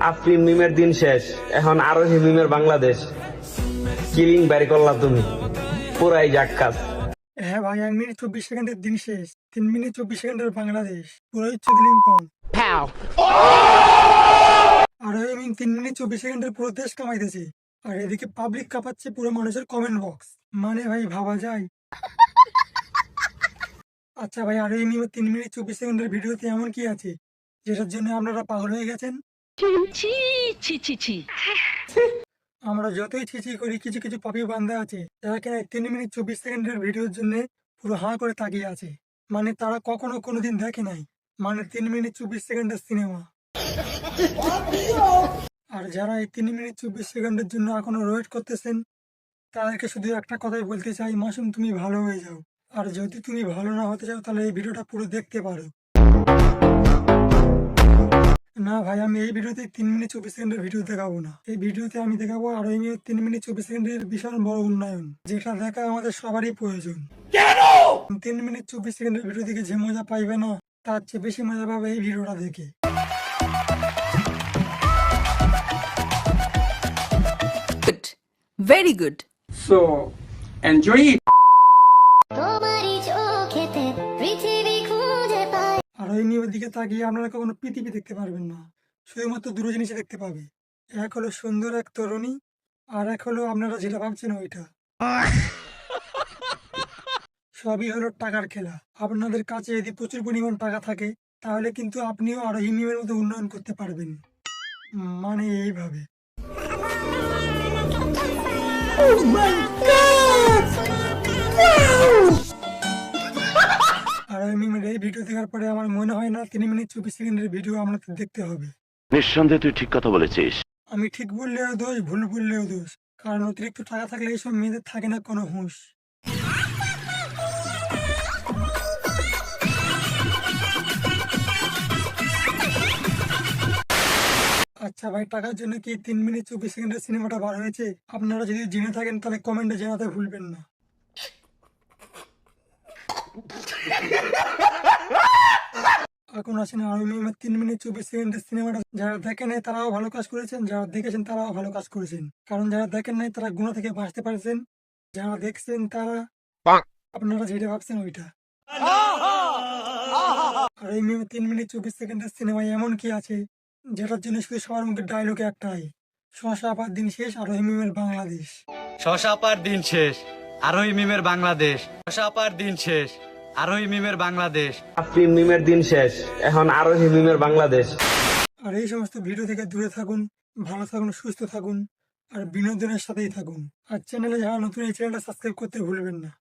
আফরিন মিমের দিন শেষ, এখন আরোহী মিমের বাংলাদেশ। কিলিং বের করলা তুমি, পুরাই জাক্কাস। হ্যাঁ ভাই, 1 মিনিট 24 সেকেন্ডের দিন শেষ, 3 মিনিট 24 সেকেন্ডের বাংলাদেশ, পুরো ইচ্ছে দিলিং কম। আর ওই মিন 3 মিনিট 24 সেকেন্ডের পুরো দেশ কামাইতেছে, আর এদিকে পাবলিক কাঁপাচ্ছে পুরো মানুষের কমেন্ট বক্স। মানে ভাই ভাবা যায়। আচ্ছা ভাই, আর ওই মিম 3 মিনিট 24 সেকেন্ডের ভিডিওতে এমন কি আছে যেটার জন্য আপনারা পাগল হয়ে গেছেন? ছি ছি ছি ছি। আমরা যতই ছিছি করি, কিছু কিছু পাপি বান্ধা আছে যারা কিনা 3 মিনিট 24 সেকেন্ডের ভিডিওর জন্য পুরো হাঁ করে তাকিয়ে আছে। মানে তারা কখনো কোনোদিন দেখে নাই মানে 3 মিনিট 24 সেকেন্ডের সিনেমা। আর যারা এই 3 মিনিট 24 সেকেন্ডের জন্য এখনো ওয়েট করতেছেন, তাদেরকে শুধু একটা কথাই বলতে চাই, মাসুম তুমি ভালো হয়ে যাও। আর যদি তুমি ভালো না হতে চাও তাহলে এই ভিডিওটা পুরো দেখতে পারো। না ভাই, আমি এই ভিডিওতে 3 মিনিট 24 সেকেন্ডের ভিডিও দেখাবো না। এই ভিডিওতে আমি দেখাবো আর ওই 3 মিনিট 24 সেকেন্ডের বিশাল বড় উন্নয়ন, যেটা দেখা আমাদের সবারই প্রয়োজন। 3 মিনিট 24 সেকেন্ডের ভিডিও দেখে যে মজা পাইবে না, তার চেয়ে বেশি মজা পাবে এই ভিডিওটা দেখে। Good. Very good. So, enjoy it. তোমারই চোখেতে পৃথিবী খুঁজে পাই। আর ওই নিয়মের দিকে তাকিয়ে আপনারা কখনো পৃথিবী দেখতে পারবেন না, শুধুমাত্র দুটো জিনিসই দেখতে পাবে। এক হলো সুন্দর এক তরুণী, আর এক হলো আপনারা যেটা ভাবছেন ওইটা। সবই হলো টাকার খেলা। আপনাদের কাছে যদি প্রচুর পরিমাণ টাকা থাকে, তাহলে কিন্তু আপনিও আরো হিমিমের মতো উন্নয়ন করতে পারবেন। মানে এইভাবে। আর মিমের এই ভিডিও দেখার পরে আমার মনে হয় না 3 মিনিট 24 সেকেন্ডের ভিডিও আপনাদের দেখতে হবে। নিঃসন্দেহে তুই ঠিক কথা বলেছিস। আমি ঠিক বললেও দোষ, ভুল বললেও দোষ, কারণ অতিরিক্ত টাকা থাকলে এইসব মেয়েদের থাকে না কোনো হুঁশ। আচ্ছা ভাই, টাকার জন্য কি 3 মিনিট 24 সেকেন্ডের সিনেমাটা বার হয়েছে? আপনারা যদি জেনে থাকেন তাহলে কমেন্টে জানাতে ভুলবেন না। এখন আসেন আর 3 মিনিট 24 সেকেন্ডের সিনেমাটা যারা দেখেন নাই তারাও ভালো কাজ করেছেন, যারা দেখেছেন তারাও ভালো কাজ করেছেন। কারণ যারা দেখেন নাই তারা গুণা থেকে বাঁচতে পারছেন, যারা দেখছেন তারা আপনারা যেটা ভাবছেন ওইটা। আর এই 3 মিনিট 24 সেকেন্ডের সিনেমায় এমন কি আছে যেটার জন্য শুধু সবার মুখে ডায়লগ একটাই, শশা পার দিন শেষ আর ওই মিমের বাংলাদেশ। শশা পার দিন শেষ, আরোহী মিমের বাংলাদেশ। শশা পার দিন শেষ, আরোহী মিমের বাংলাদেশ। আফরিন মিমের দিন শেষ, এখন আরোহী মিমের বাংলাদেশ। আর এই সমস্ত ভিডিও থেকে দূরে থাকুন, ভালো থাকুন, সুস্থ থাকুন, আর বিনোদনের সাথেই থাকুন। আর চ্যানেলে যারা নতুন, এই চ্যানেলটা সাবস্ক্রাইব করতে ভুলবেন না।